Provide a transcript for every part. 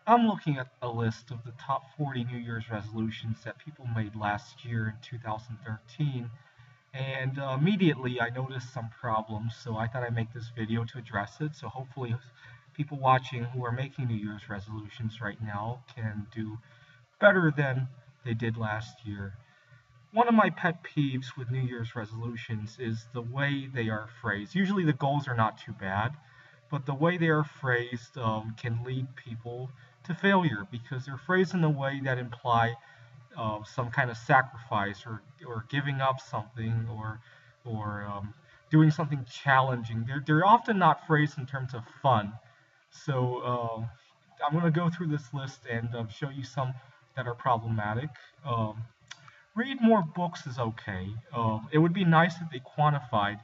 I'm looking at a list of the top 40 New Year's resolutions that people made last year in 2013, and immediately I noticed some problems, so I thought I'd make this video to address it. So hopefully, people watching who are making New Year's resolutions right now can do better than they did last year. One of my pet peeves with New Year's resolutions is the way they are phrased. Usually the goals are not too bad, but the way they are phrased can lead people to failure because they're phrased in a way that imply some kind of sacrifice or giving up something or doing something challenging. They're often not phrased in terms of fun. So I'm going to go through this list and show you some that are problematic. Read more books is okay. It would be nice if they quantified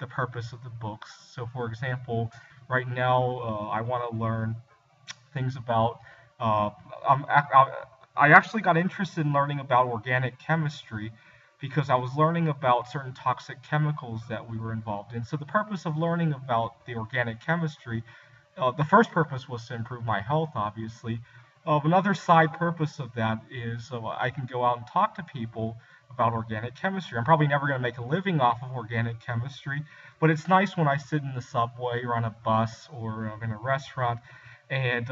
the purpose of the books. So, for example, right now I want to learn things about. Uh, I actually got interested in learning about organic chemistry because I was learning about certain toxic chemicals that we were involved in. So, the purpose of learning about the organic chemistry, the first purpose was to improve my health, obviously. Another side purpose of that is I can go out and talk to people about organic chemistry. I'm probably never going to make a living off of organic chemistry, but it's nice when I sit in the subway or on a bus or in a restaurant and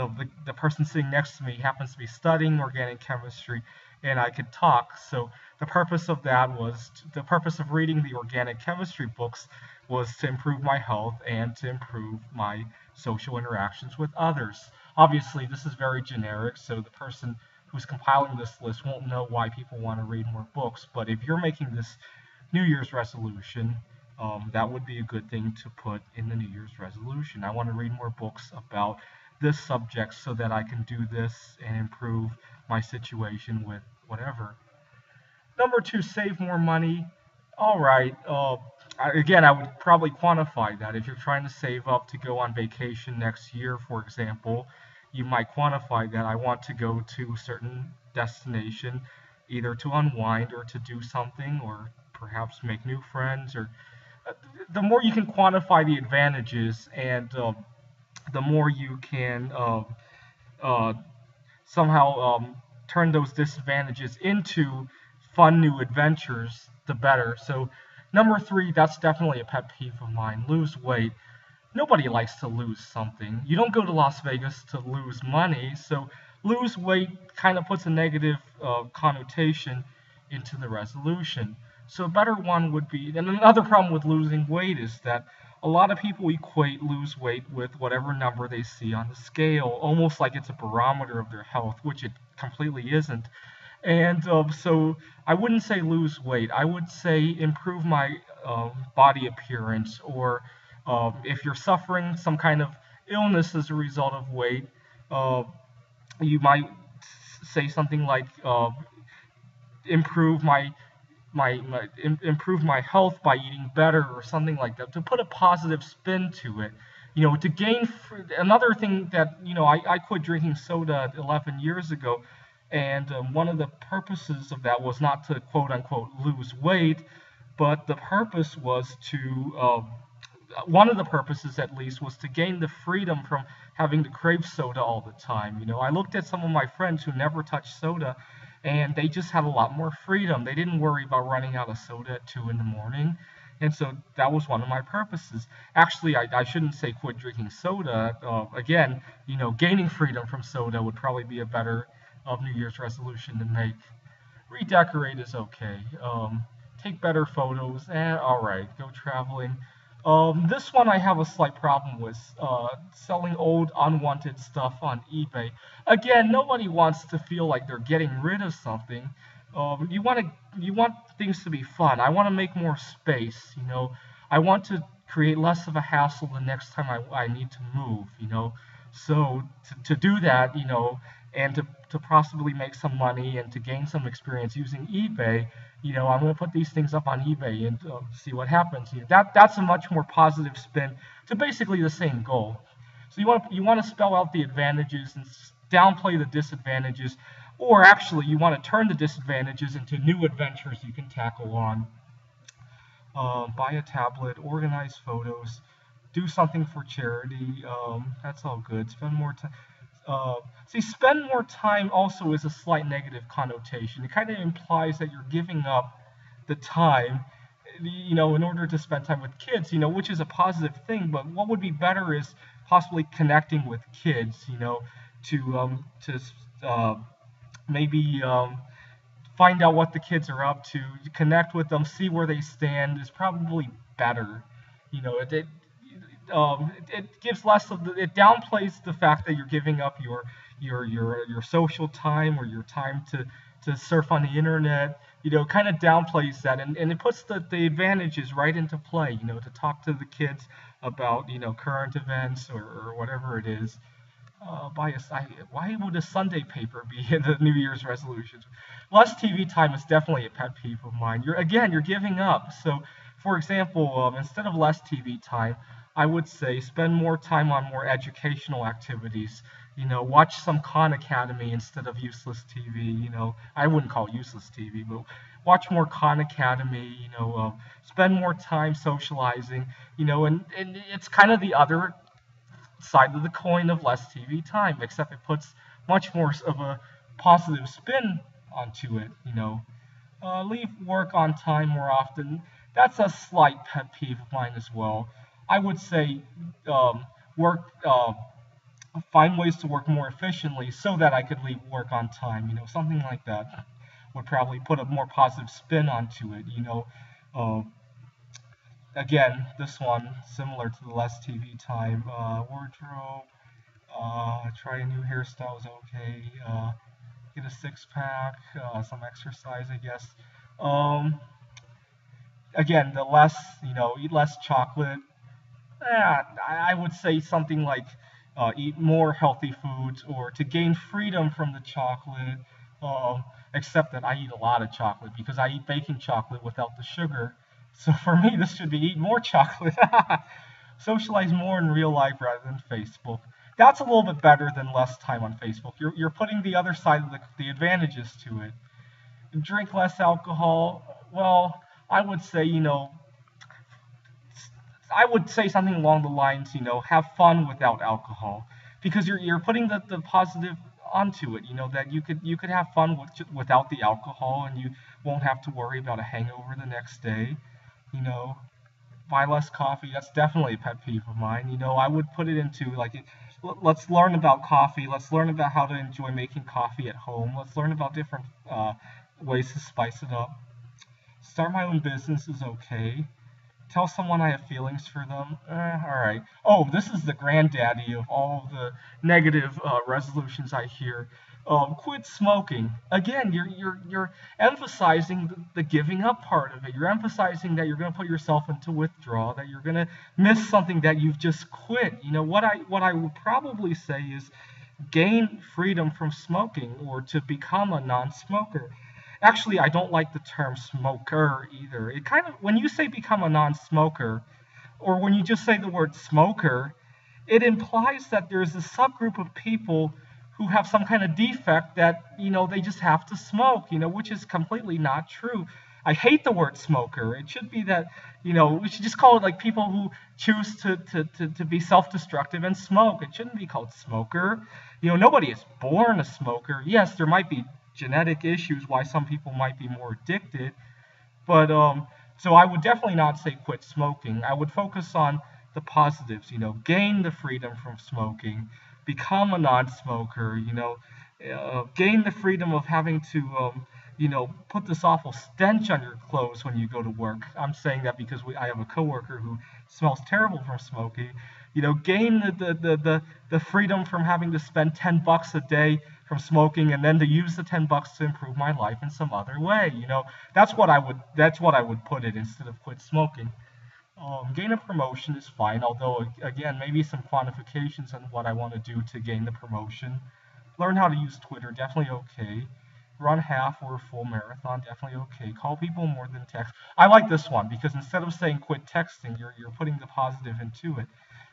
the person sitting next to me happens to be studying organic chemistry and I could talk. So the purpose of that was the purpose of reading the organic chemistry books was to improve my health and to improve my social interactions with others. Obviously, this is very generic, so the person who's compiling this list won't know why people want to read more books. But if you're making this New Year's resolution, that would be a good thing to put in the New Year's resolution. I want to read more books about this subject so that I can do this and improve my situation with whatever. Number two, save more money. All right. Again, I would probably quantify that. If you're trying to save up to go on vacation next year, for example, you might quantify that. I want to go to a certain destination, either to unwind or to do something, or perhaps make new friends. Or the more you can quantify the advantages, and the more you can uh, somehow turn those disadvantages into fun new adventures, the better. So, number three, that's definitely a pet peeve of mine. Lose weight. Nobody likes to lose something. You don't go to Las Vegas to lose money, so lose weight kind of puts a negative connotation into the resolution. So a better one would be, and another problem with losing weight is that a lot of people equate lose weight with whatever number they see on the scale, almost like it's a barometer of their health, which it completely isn't. And so I wouldn't say lose weight. I would say improve my body appearance, or if you're suffering some kind of illness as a result of weight, uh, you might say something like improve improve my health by eating better or something like that, to put a positive spin to it. To gain another thing that I quit drinking soda 11 years ago, and one of the purposes of that was not to quote unquote lose weight, but the purpose was to one of the purposes at least was to gain the freedom from having to crave soda all the time. I looked at some of my friends who never touched soda and they just had a lot more freedom. They didn't worry about running out of soda at 2 in the morning. And so that was one of my purposes. Actually, I shouldn't say quit drinking soda. Again, gaining freedom from soda would probably be a better New Year's resolution to make. Redecorate is okay. Take better photos. All right. Go traveling. This one I have a slight problem with. Selling old, unwanted stuff on eBay. Again, nobody wants to feel like they're getting rid of something. You want things to be fun. I want to make more space. I want to create less of a hassle the next time I need to move. So to do that, and to possibly make some money and to gain some experience using eBay, I'm going to put these things up on eBay and see what happens. That's a much more positive spin to basically the same goal. So you want to spell out the advantages and downplay the disadvantages, or actually you want to turn the disadvantages into new adventures you can tackle on. Buy a tablet, organize photos, do something for charity. That's all good. Spend more time. Uh, See, spend more time also is a slight negative connotation. It kind of implies that you're giving up the time, in order to spend time with kids, which is a positive thing. But what would be better is possibly connecting with kids, to maybe find out what the kids are up to, connect with them, see where they stand is probably better. It gives less of it downplays the fact that you're giving up your social time or your time to surf on the internet. Kind of downplays that, and it puts the advantages right into play. To talk to the kids about current events or whatever it is. Why would a Sunday paper be in the New Year's resolutions? Less TV time is definitely a pet peeve of mine. You're giving up. So, for example, instead of less TV time, I would say spend more time on more educational activities. Watch some Khan Academy instead of useless TV. I wouldn't call it useless TV, but watch more Khan Academy. Spend more time socializing. And it's kind of the other side of the coin of less TV time, except it puts much more of a positive spin onto it. Leave work on time more often. That's a slight pet peeve of mine as well. I would say work, find ways to work more efficiently so that I could leave work on time. Something like that would probably put a more positive spin onto it. Uh, Again, this one similar to the less TV time. Wardrobe. Try a new hairstyle is okay. Get a six pack. Some exercise, I guess. Um, Again, the less, eat less chocolate. I would say something like eat more healthy foods or to gain freedom from the chocolate. Except that I eat a lot of chocolate because I eat baking chocolate without the sugar. So for me, this should be eat more chocolate. Socialize more in real life rather than Facebook. That's a little bit better than less time on Facebook. You're putting the other side of the advantages to it. Drink less alcohol. Well, I would say, I would say something along the lines, have fun without alcohol, because you're putting the positive onto it, that you could have fun without the alcohol, and you won't have to worry about a hangover the next day. You know, Buy less coffee. That's definitely a pet peeve of mine. I would put it into like, let's learn about coffee. Let's learn about how to enjoy making coffee at home. Let's learn about different ways to spice it up. Start my own business is okay. Tell someone I have feelings for them. All right. Oh, this is the granddaddy of all of the negative resolutions I hear. Quit smoking. Again, you're emphasizing the giving up part of it. You're emphasizing that you're going to put yourself into withdrawal. That you're going to miss something that you've just quit. What I would probably say is gain freedom from smoking or to become a non-smoker. Actually, I don't like the term smoker either. It kind of, when you say become a non-smoker, or when you just say the word smoker, it implies that there's a subgroup of people who have some kind of defect that, they just have to smoke, which is completely not true. I hate the word smoker. It should be that, we should just call it like people who choose to be self-destructive and smoke. It shouldn't be called smoker. Nobody is born a smoker. Yes, there might be genetic issues why some people might be more addicted, but so I would definitely not say quit smoking. I would focus on the positives. Gain the freedom from smoking, become a non-smoker. Gain the freedom of having to put this awful stench on your clothes when you go to work. I'm saying that because I have a coworker who smells terrible from smoking. Gain the freedom from having to spend $10 a day from smoking, and then to use the $10 to improve my life in some other way. That's what I would put it instead of quit smoking. Gain a promotion is fine, although again, maybe some quantifications on what I want to do to gain the promotion. Learn how to use Twitter, definitely okay. Run half or a full marathon, definitely okay. Call people more than text. I like this one because instead of saying quit texting, you're putting the positive into it.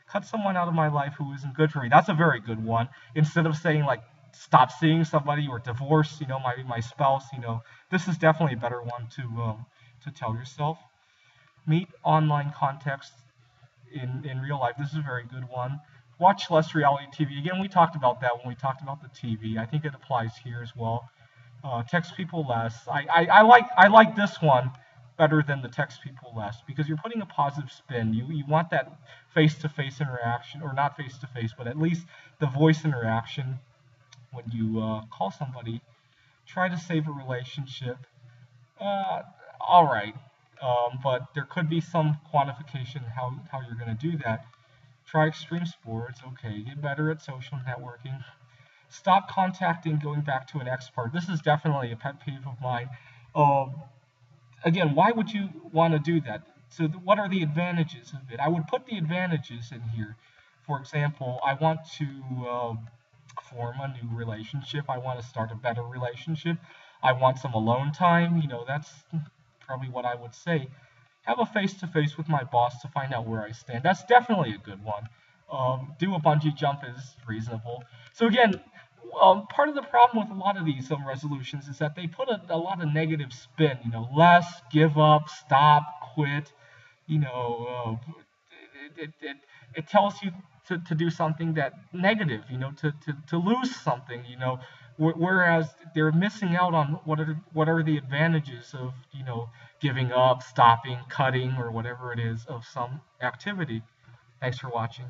Cut someone out of my life who isn't good for me. That's a very good one. Instead of saying like stop seeing somebody or divorce, my spouse, this is definitely a better one to tell yourself. Meet online context in real life. This is a very good one. watch less reality TV. Again, we talked about that when we talked about the TV. I think it applies here as well. Text people less. I like this one better than the text people less because you're putting a positive spin. You want that face-to-face interaction, or not face-to-face, but at least the voice interaction when you call somebody. Try to save a relationship. Uh, all right, but there could be some quantification how you're going to do that. Try extreme sports. Okay, get better at social networking. Stop contacting going back to an ex part. This is definitely a pet peeve of mine. Um, Again, why would you want to do that? So, what are the advantages of it? I would put the advantages in here. For example, I want to form a new relationship. I want to start a better relationship. I want some alone time. That's probably what I would say. Have a face to face with my boss to find out where I stand. That's definitely a good one. Do a bungee jump is reasonable. So again, part of the problem with a lot of these resolutions is that they put a lot of negative spin. Less, give up, stop, quit. You know, it tells you to do something that negative. To lose something. Whereas they're missing out on what are the advantages of giving up, stopping, cutting, or whatever it is of some activity. Thanks for watching.